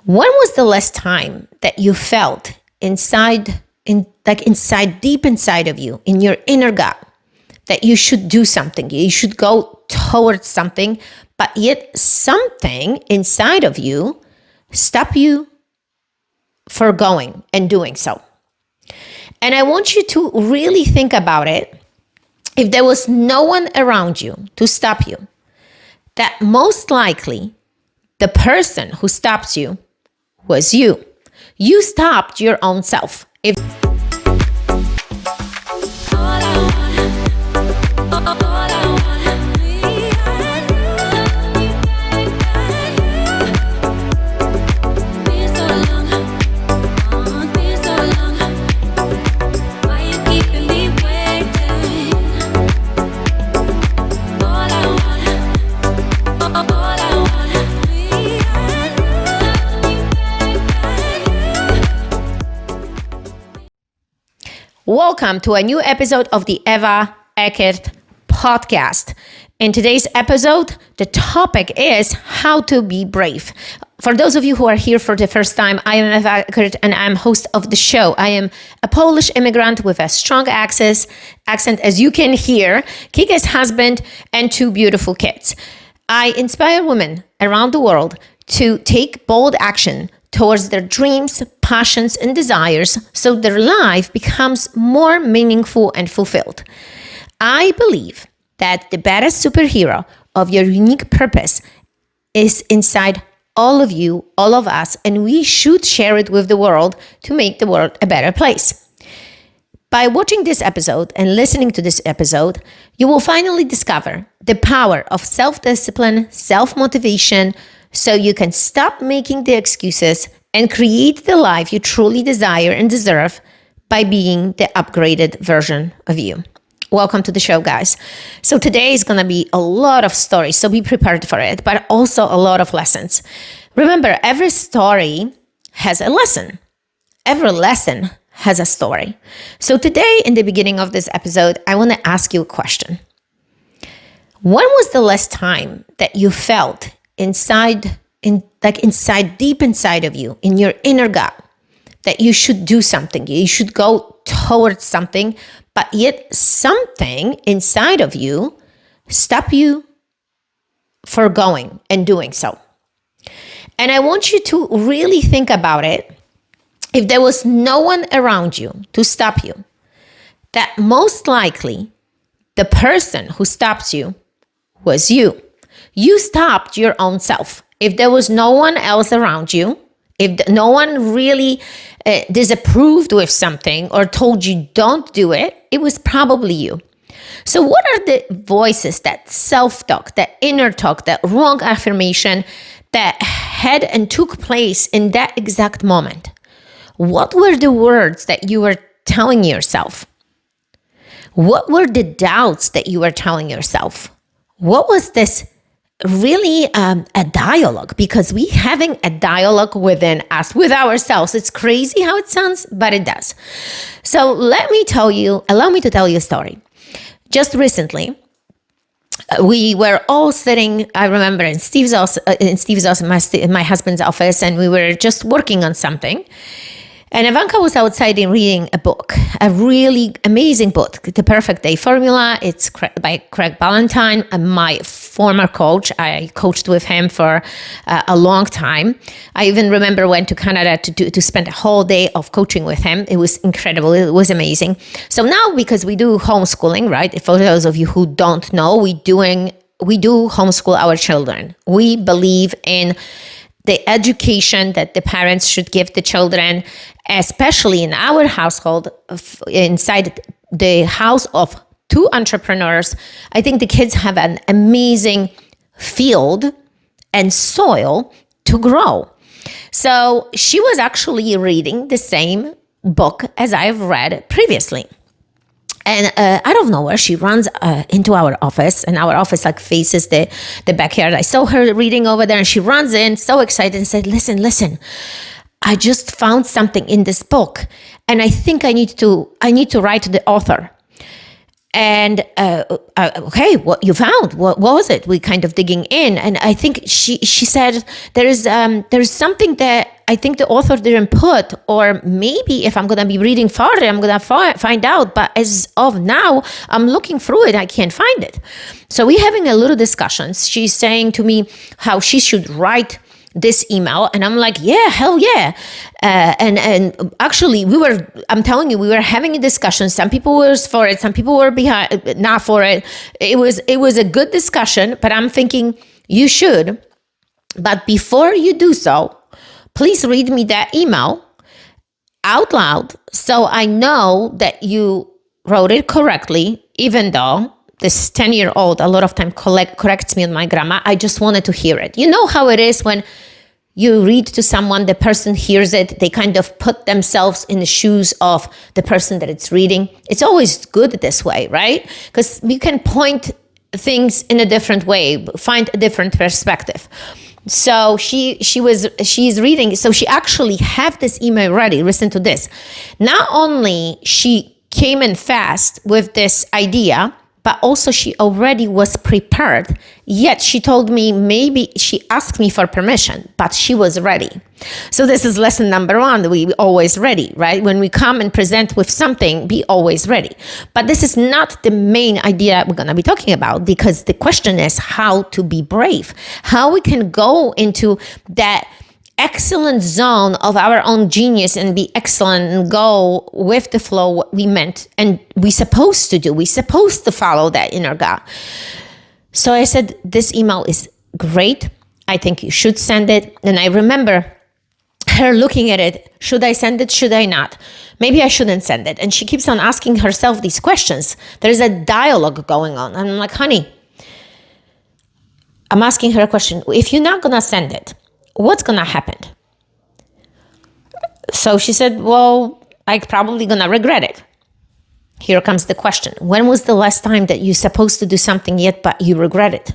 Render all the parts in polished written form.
When was the last time that you felt deep inside of you, in your inner gut, that you should do something, you should go towards something, but yet something inside of you stop you for going and doing so? And I want you to really think about it. If there was no one around you to stop you, that most likely the person who stops you was you. You stopped your own self. Welcome to a new episode of the Eckert podcast. In today's episode, the topic is how to be brave. For those of you who are here for the first time, I am Eckert and I'm host of the show. I am a Polish immigrant with a strong accent, as you can hear, kick-ass husband, and 2 beautiful kids. I inspire women around the world to take bold action towards their dreams, passions, and desires so their life becomes more meaningful and fulfilled. I believe that the baddest superhero of your unique purpose is inside all of you, all of us, and we should share it with the world to make the world a better place. By watching this episode and listening to this episode, you will finally discover the power of self-discipline, self-motivation, so you can stop making the excuses and create the life you truly desire and deserve by being the upgraded version of you. Welcome to the show, guys. So today is going to be a lot of stories, so be prepared for it, but also a lot of lessons. Remember, every story has a lesson. Every lesson has a story. So today, in the beginning of this episode, I want to ask you a question. When was the last time that you felt deep inside of you, in your inner gut, that you should do something, you should go towards something, but yet something inside of you stop you for going and doing so? And I want you to really think about it. If there was no one around you to stop you, that most likely the person who stops you was you. You stopped your own self. If there was no one else around you, if no one really disapproved with something or told you don't do it, it was probably you. So what are the voices, that self-talk, that inner talk, that wrong affirmation that had and took place in that exact moment? What were the words that you were telling yourself? What were the doubts that you were telling yourself? What was this really a dialogue? Because we having a dialogue within us, with ourselves. It's crazy how it sounds, but it does. So allow me to tell you a story. Just recently, we were all sitting, I remember, in Steve's office, in my husband's office, and we were just working on something. And Ivanka was outside and reading a book, a really amazing book, The Perfect Day Formula. It's by Craig Ballantyne, my former coach. I coached with him for a long time. I even remember went to Canada to spend a whole day of coaching with him. It was incredible. It was amazing. So now, because we do homeschooling, right? For those of you who don't know, we do homeschool our children. We believe in the education that the parents should give the children, especially in our household, inside the house of 2 entrepreneurs. I think the kids have an amazing field and soil to grow. So she was actually reading the same book as I've read previously. And out of nowhere, she runs into our office, and our office faces the backyard. I saw her reading over there, and she runs in so excited and said, listen, I just found something in this book, and I think I need to write to the author. And okay, what you found? What was it? We kind of digging in, and I think she said there's something that I think the author didn't put, or maybe if I'm gonna be reading further, I'm gonna find out. But as of now, I'm looking through it, I can't find it. So we're having a little discussions. She's saying to me how she should write this email, and I'm like, yeah, hell yeah. And actually I'm telling you, we were having a discussion. Some people were for it, some people were not for it. It was a good discussion, but I'm thinking you should. But before you do so, please read me that email out loud so I know that you wrote it correctly, even though this 10-year-old a lot of time corrects me on my grammar. I just wanted to hear it. You know how it is when you read to someone, the person hears it, they kind of put themselves in the shoes of the person that it's reading. It's always good this way, right? Because you can point things in a different way, find a different perspective. So she's reading. So she actually had this email ready. Listen to this. Not only she came in fast with this idea, but also she already was prepared. Yet she told me, maybe she asked me for permission, but she was ready. So this is lesson number one. We always ready, right? When we come and present with something, be always ready. But this is not the main idea we're going to be talking about, because the question is how to be brave, how we can go into that excellent zone of our own genius and be excellent and go with the flow, what we meant and we supposed to do. We supposed to follow that inner gut. So I said, this email is great. I think you should send it. And I remember her looking at it. Should I send it? Should I not? Maybe I shouldn't send it. And she keeps on asking herself these questions. There's a dialogue going on. And I'm like, honey, I'm asking her a question. If you're not going to send it, what's going to happen? So she said, well, I'm probably going to regret it. Here comes the question. When was the last time that you're supposed to do something yet, but you regret it?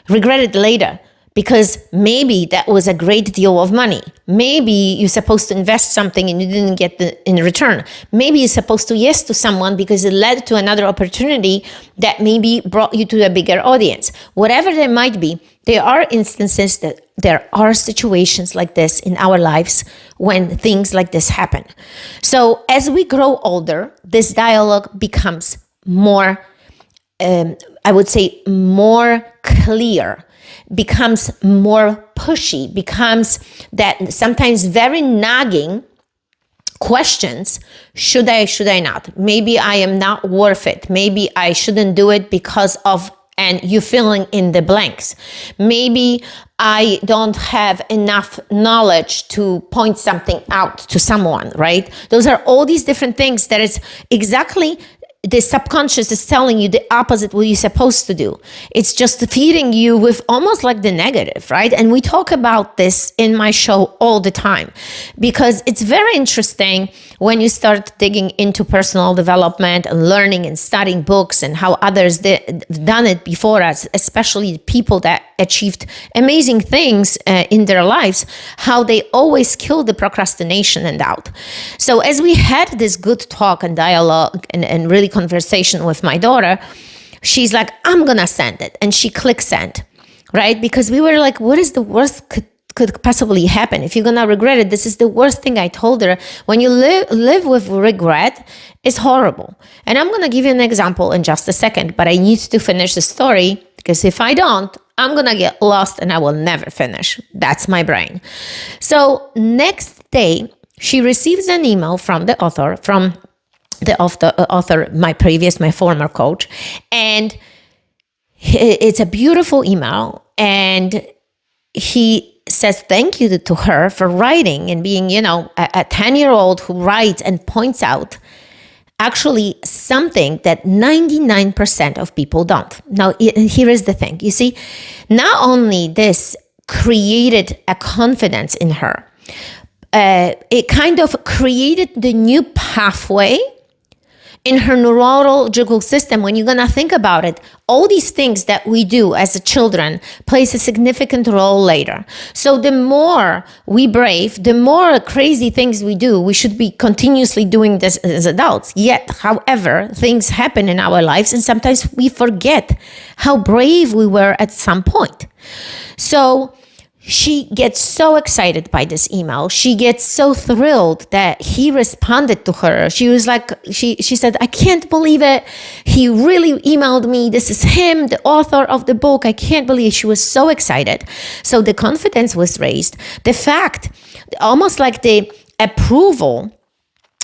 Regret it later, because maybe that was a great deal of money. Maybe you're supposed to invest something and you didn't get in return. Maybe you're supposed to yes to someone because it led to another opportunity that maybe brought you to a bigger audience. Whatever there might be, there are instances that there are situations like this in our lives when things like this happen. So as we grow older, this dialogue becomes more, I would say, more clear, becomes more pushy, becomes that sometimes very nagging questions. Should I not? Maybe I am not worth it. Maybe I shouldn't do it because of, and you filling in the blanks. Maybe I don't have enough knowledge to point something out to someone, right? Those are all these different things that is exactly the subconscious is telling you the opposite what you're supposed to do. It's just feeding you with almost like the negative, right? And we talk about this in my show all the time, because it's very interesting when you start digging into personal development and learning and studying books and how others done it before us, especially people that achieved amazing things in their lives, how they always kill the procrastination and doubt. So as we had this good talk and dialogue and really conversation with my daughter, she's like, I'm gonna send it. And she clicked send, right? Because we were like, what is the worst could possibly happen? If you're gonna regret it, this is the worst thing. I told her, when you live with regret, it's horrible. And I'm gonna give you an example in just a second, but I need to finish the story, because if I don't, I'm gonna get lost and I will never finish. That's my brain. So next day, she receives an email from the author, my former coach, and it's a beautiful email, and he says thank you to her for writing and being, a 10-year-old who writes and points out actually something that 99% of people don't. Now, here is the thing. You see, not only this created a confidence in her, it kind of created the new pathway in her neurological system, when you're going to think about it, all these things that we do as a children plays a significant role later. So the more we brave, the more crazy things we do, we should be continuously doing this as adults. Yet, however, things happen in our lives, and sometimes we forget how brave we were at some point. So she gets so excited by this email. She gets so thrilled that he responded to her. She was like, she said, I can't believe it. He really emailed me. This is him, the author of the book. I can't believe it. She was so excited. So the confidence was raised. The fact, almost like the approval,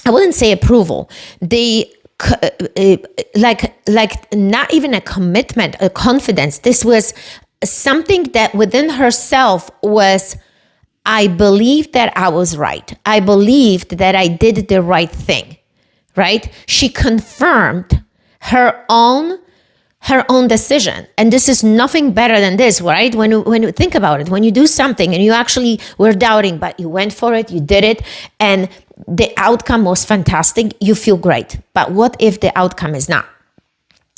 I wouldn't say approval, the like not even a commitment, a confidence. This was something that within herself was, I believed that I was right. I believed that I did the right thing, right? She confirmed her own decision. And this is nothing better than this, right? When you think about it, when you do something and you actually were doubting, but you went for it, you did it, and the outcome was fantastic, you feel great. But what if the outcome is not?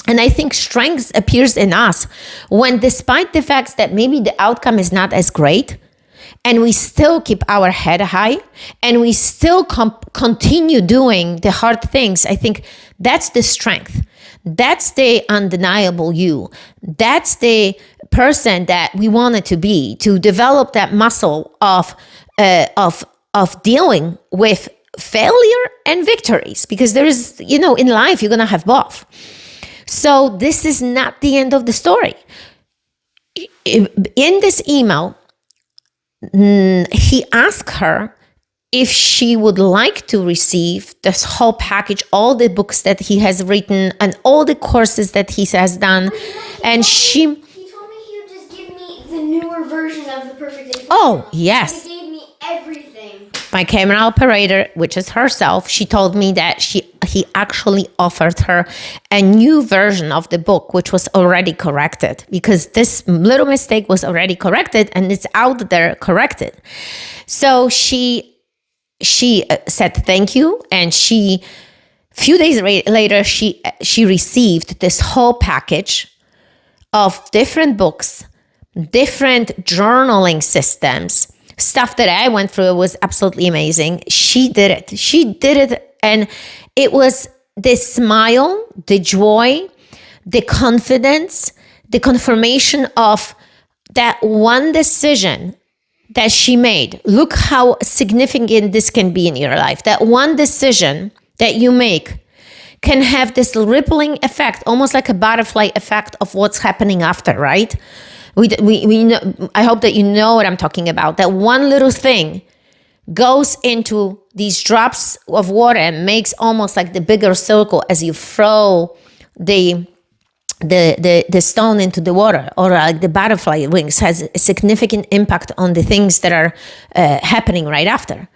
And I think strength appears in us when, despite the fact that maybe the outcome is not as great, and we still keep our head high, and we still continue doing the hard things. I think that's the strength. That's the undeniable you. That's the person that we wanted to be, to develop that muscle of dealing with failure and victories. Because there is, in life, you're going to have both. So this is not the end of the story. In this email, he asked her if she would like to receive this whole package, all the books that he has written and all the courses that he has done. And he told me he would just give me the newer version of the Perfect Day. Oh, yes. He gave me everything. My camera operator, which is herself, she told me that he actually offered her a new version of the book, which was already corrected, because this little mistake was already corrected and it's out there corrected. So she said thank you, and a few days later she received this whole package of different books, different journaling systems. Stuff that I went through was absolutely amazing. She did it. And it was the smile, the joy, the confidence, the confirmation of that one decision that she made. Look how significant this can be in your life. That one decision that you make can have this rippling effect, almost like a butterfly effect of what's happening after, right? We know, I hope that you know what I'm talking about. That one little thing goes into these drops of water and makes almost like the bigger circle as you throw the stone into the water, or like the butterfly wings has a significant impact on the things that are happening right after.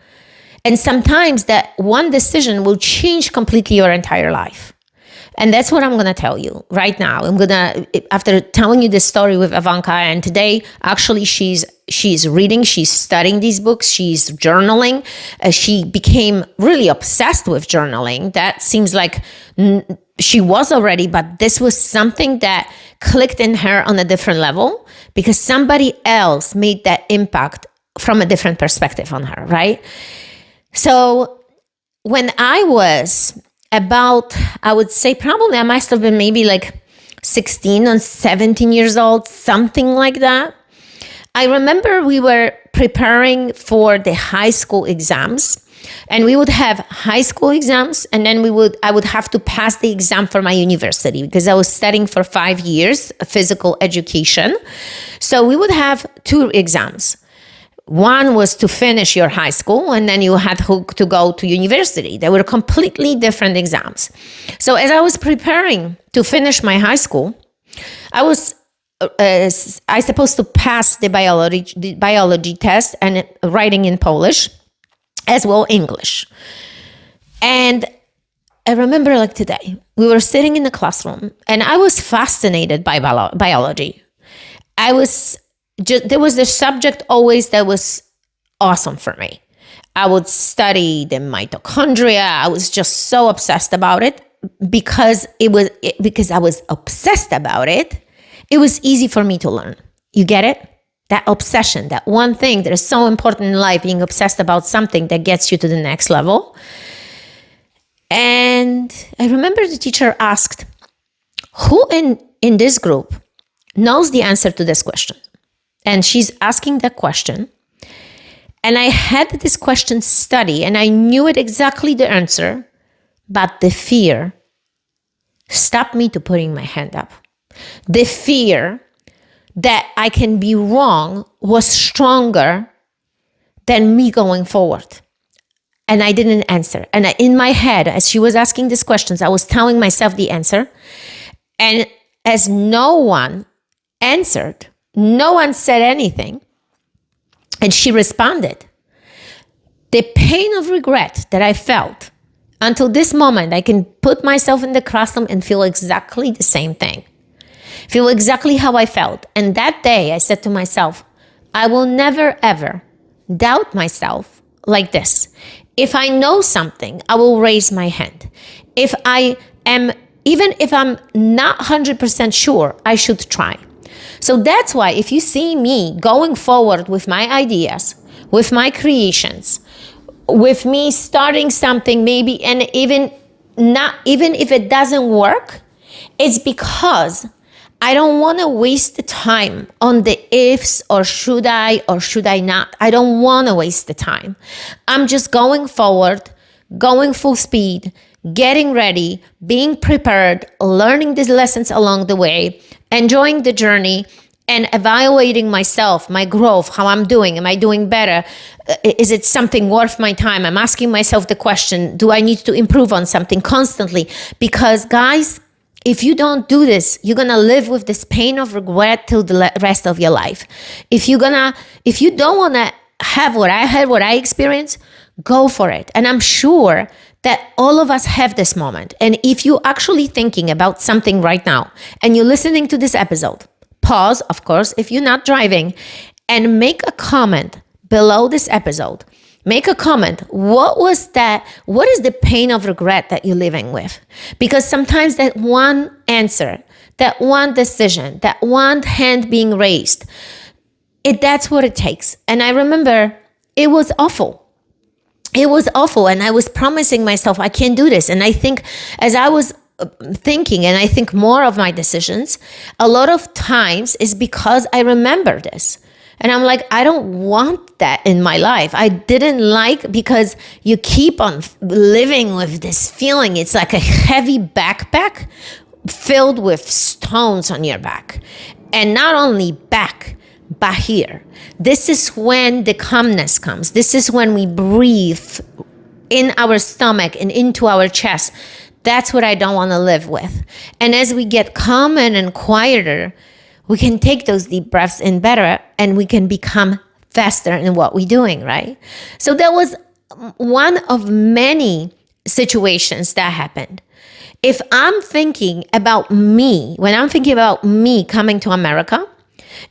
And sometimes that one decision will change completely your entire life. And that's what I'm going to tell you right now. After telling you this story with Ivanka, and today, actually, she's reading, she's studying these books, she's journaling. She became really obsessed with journaling. That seems like she was already, but this was something that clicked in her on a different level because somebody else made that impact from a different perspective on her, right? So when I was about, I would say probably I must have been maybe like 16 or 17 years old, something like that. I remember we were preparing for the high school exams, and we would have high school exams, and then I would have to pass the exam for my university because I was studying for 5 years physical education. So we would have 2 exams. One was to finish your high school, and then you had to go to university. They were completely different exams. So as I was preparing to finish my high school, I was supposed to pass the biology test and writing in Polish, as well English. And I remember like today, we were sitting in the classroom, and I was fascinated by biology. There was a subject always that was awesome for me. I would study the mitochondria. I was just so obsessed about it. because because I was obsessed about it, it was easy for me to learn. You get it? That obsession, that one thing that is so important in life, being obsessed about something that gets you to the next level. And I remember the teacher asked, who in this group knows the answer to this question? And she's asking that question. And I had this question study and I knew it exactly the answer, but the fear stopped me to putting my hand up. The fear that I can be wrong was stronger than me going forward. And I didn't answer. And in my head, as she was asking these questions, I was telling myself the answer. And as no one answered, no one said anything, and she responded, the pain of regret that I felt until this moment, I can put myself in the classroom and feel exactly the same thing. Feel exactly how I felt. And that day I said to myself, I will never ever doubt myself like this. If I know something, I will raise my hand. Even if I'm not 100% sure, I should try. So that's why if you see me going forward with my ideas, with my creations, with me starting something maybe, and even if it doesn't work, it's because I don't want to waste the time on the ifs or should I not. I don't want to waste the time. I'm just going forward, going full speed, getting ready, being prepared, learning these lessons along the way, enjoying the journey, and evaluating myself, my growth, how I'm doing. Am I doing better? Is it something worth my time? I'm asking myself the question, do I need to improve on something constantly? Because guys, if you don't do this, you're gonna live with this pain of regret till the rest of your life. If you don't wanna have what I had, what I experienced, go for it. And I'm sure that all of us have this moment. And if you're actually thinking about something right now and you're listening to this episode, pause, of course, if you're not driving, and make a comment below this episode. Make a comment. What was that? What is the pain of regret that you're living with? Because sometimes that one answer, that one decision, that one hand being raised, that's what it takes. And I remember it was awful. It was awful. And I was promising myself, I can't do this. And I think as I was thinking, and I think more of my decisions, a lot of times is because I remember this. And I'm like, I don't want that in my life. I didn't like, because you keep on living with this feeling. It's like a heavy backpack filled with stones on your back. And not only back, but here. This is when the calmness comes. This is when we breathe in our stomach and into our chest. That's what I don't want to live with. And as we get calmer and quieter, we can take those deep breaths in better, and we can become faster in what we're doing, right? So that was one of many situations that happened. If I'm thinking about me, when I'm thinking about me coming to America,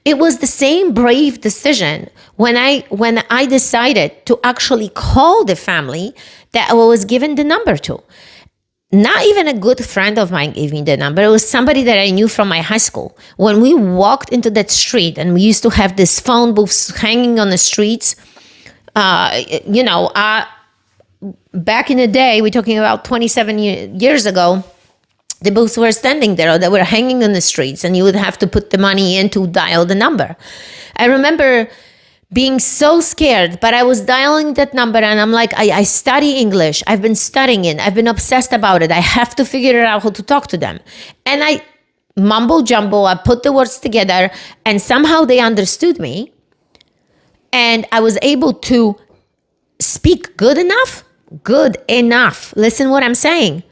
it was the same brave decision when I decided to actually call the family that I was given the number to. Not even a good friend of mine gave me the number. It was somebody that I knew from my high school. When we walked into that street, and we used to have this phone booths hanging on the streets, back in the day, we're talking about 27 years ago, the booths were standing there, or they were hanging on the streets, and you would have to put the money in to dial the number. I remember being so scared, but I was dialing that number, and I'm like, I study English. I've been studying it. I've been obsessed about it. I have to figure out how to talk to them. And I mumble jumble. I put the words together, and somehow they understood me. And I was able to speak good enough. Listen what I'm saying.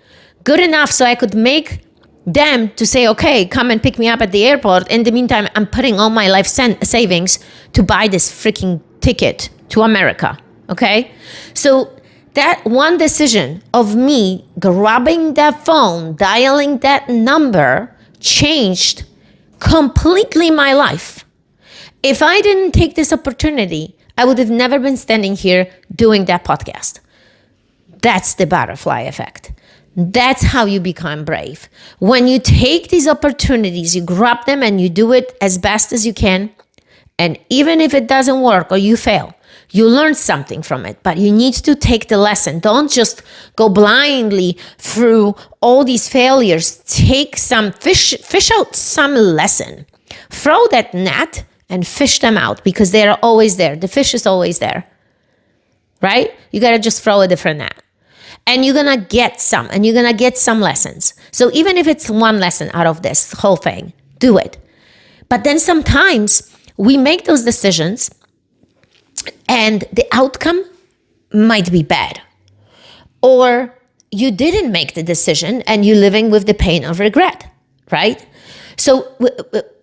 Good enough so I could make them to say, okay, come and pick me up at the airport. In the meantime, I'm putting all my life savings to buy this freaking ticket to America, okay? So that one decision of me grabbing that phone, dialing that number, changed completely my life. If I didn't take this opportunity, I would have never been standing here doing that podcast. That's the butterfly effect. That's how you become brave. When you take these opportunities, you grab them and you do it as best as you can. And even if it doesn't work or you fail, you learn something from it, but you need to take the lesson. Don't just go blindly through all these failures. Take some, fish out some lesson. Throw that net and fish them out because they are always there. The fish is always there, right? You got to just throw a different net. And you're going to get some, and you're going to get some lessons. So even if it's one lesson out of this whole thing, do it. But then sometimes we make those decisions and the outcome might be bad. Or you didn't make the decision and you're living with the pain of regret, right? So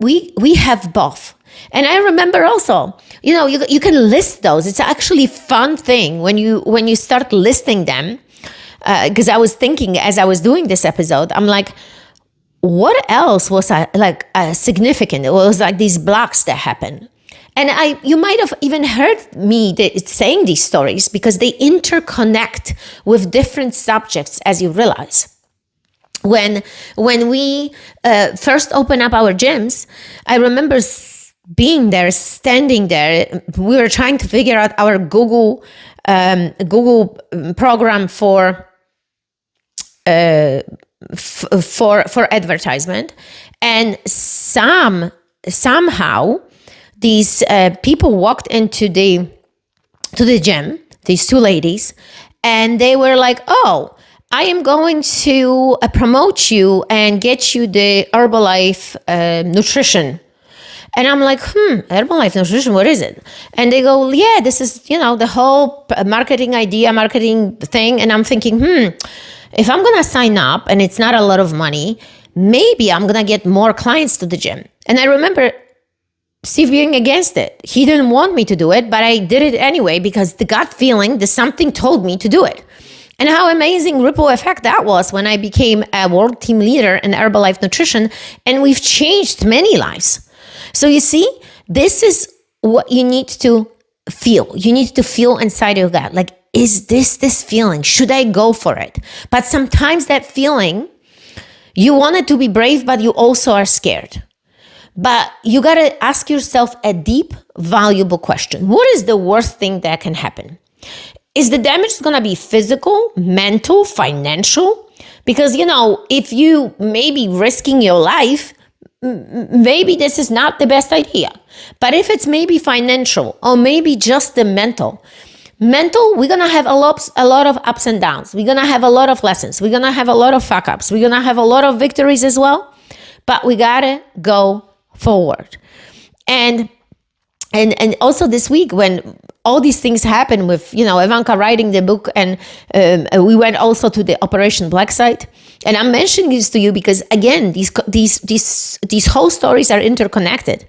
we have both. And I remember also, you can list those. It's actually a fun thing when you start listing them. Because I was thinking as I was doing this episode, I'm like, what else was significant? It was like these blocks that happened. And you might have even heard me saying these stories because they interconnect with different subjects, as you realize. When we first opened up our gyms, I remember being there, standing there. We were trying to figure out our Google program for advertisement, and somehow these people walked into the gym, these two ladies, and they were like, "Oh, I am going to promote you and get you the Herbalife nutrition." And I'm like, Herbalife nutrition, what is it? And they go, yeah, this is, the whole marketing thing. And I'm thinking, if I'm going to sign up and it's not a lot of money, maybe I'm going to get more clients to the gym. And I remember Steve being against it. He didn't want me to do it, but I did it anyway because the gut feeling, the something told me to do it. And how amazing ripple effect that was when I became a world team leader in Herbalife Nutrition. And we've changed many lives. So you see, this is what you need to feel. You need to feel inside your gut. Like, is this feeling? Should I go for it? But sometimes that feeling, you want it to be brave, but you also are scared. But you got to ask yourself a deep, valuable question. What is the worst thing that can happen? Is the damage going to be physical, mental, financial? Because, if you may be risking your life, maybe this is not the best idea. But if it's maybe financial or maybe just the mental, we're going to have a lot of ups and downs. We're going to have a lot of lessons. We're going to have a lot of fuck ups. We're going to have a lot of victories as well. But we got to go forward. And also this week when all these things happen with, Ivanka writing the book, and we went also to the Operation Black Site. And I'm mentioning this to you because, again, these whole stories are interconnected.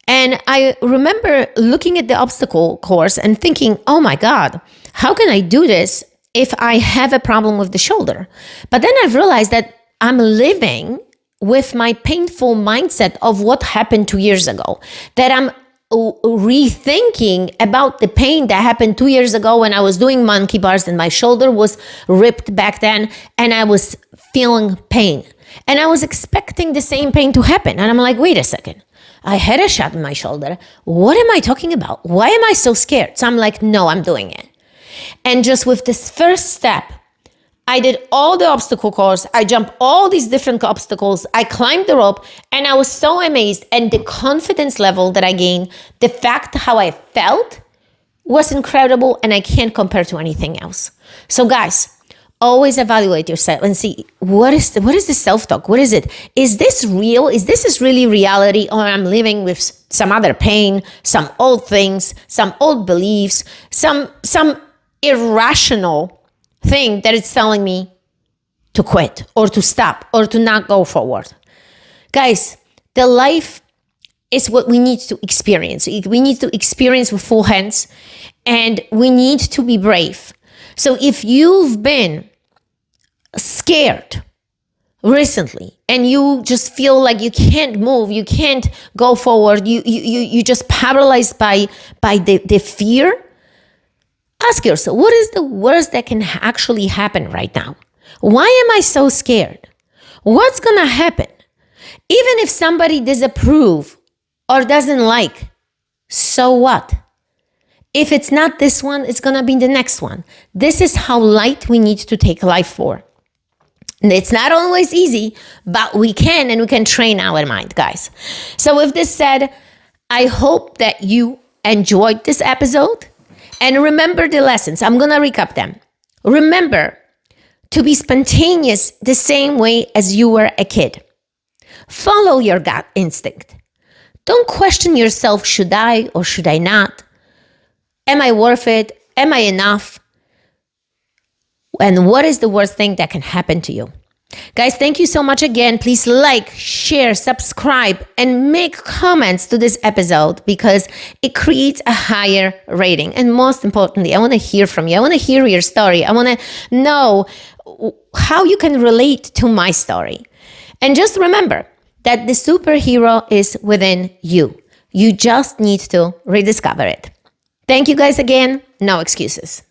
And I remember looking at the obstacle course and thinking, oh my God, how can I do this if I have a problem with the shoulder? But then I've realized that I'm living with my painful mindset of what happened 2 years ago, that I'm rethinking about the pain that happened 2 years ago when I was doing monkey bars and my shoulder was ripped back then and I was feeling pain. And I was expecting the same pain to happen. And I'm like, wait a second. I had a shot in my shoulder. What am I talking about? Why am I so scared? So I'm like, no, I'm doing it. And just with this first step, I did all the obstacle course. I jumped all these different obstacles. I climbed the rope and I was so amazed. And the confidence level that I gained, the fact how I felt was incredible and I can't compare to anything else. So guys, always evaluate yourself and see what is the self-talk? What is it? Is this real? Is this really reality? Or I'm living with some other pain, some old things, some old beliefs, some irrational thing that is telling me to quit or to stop or to not go forward. Guys, the life is what we need to experience. We need to experience with full hands and we need to be brave. So if you've been scared recently and you just feel like you can't move, you can't go forward, you just paralyzed by the fear, ask yourself, what is the worst that can actually happen right now? Why am I so scared? What's going to happen? Even if somebody disapprove or doesn't like, so what? If it's not this one, it's going to be the next one. This is how light we need to take life for. And it's not always easy, but we can, and we can train our mind, guys. So with this said, I hope that you enjoyed this episode. And remember the lessons. I'm going to recap them. Remember to be spontaneous the same way as you were a kid. Follow your gut instinct. Don't question yourself, should I or should I not? Am I worth it? Am I enough? And what is the worst thing that can happen to you? Guys, thank you so much again. Please like, share, subscribe, and make comments to this episode because it creates a higher rating. And most importantly, I want to hear from you. I want to hear your story. I want to know how you can relate to my story. And just remember that the superhero is within you. You just need to rediscover it. Thank you guys again. No excuses.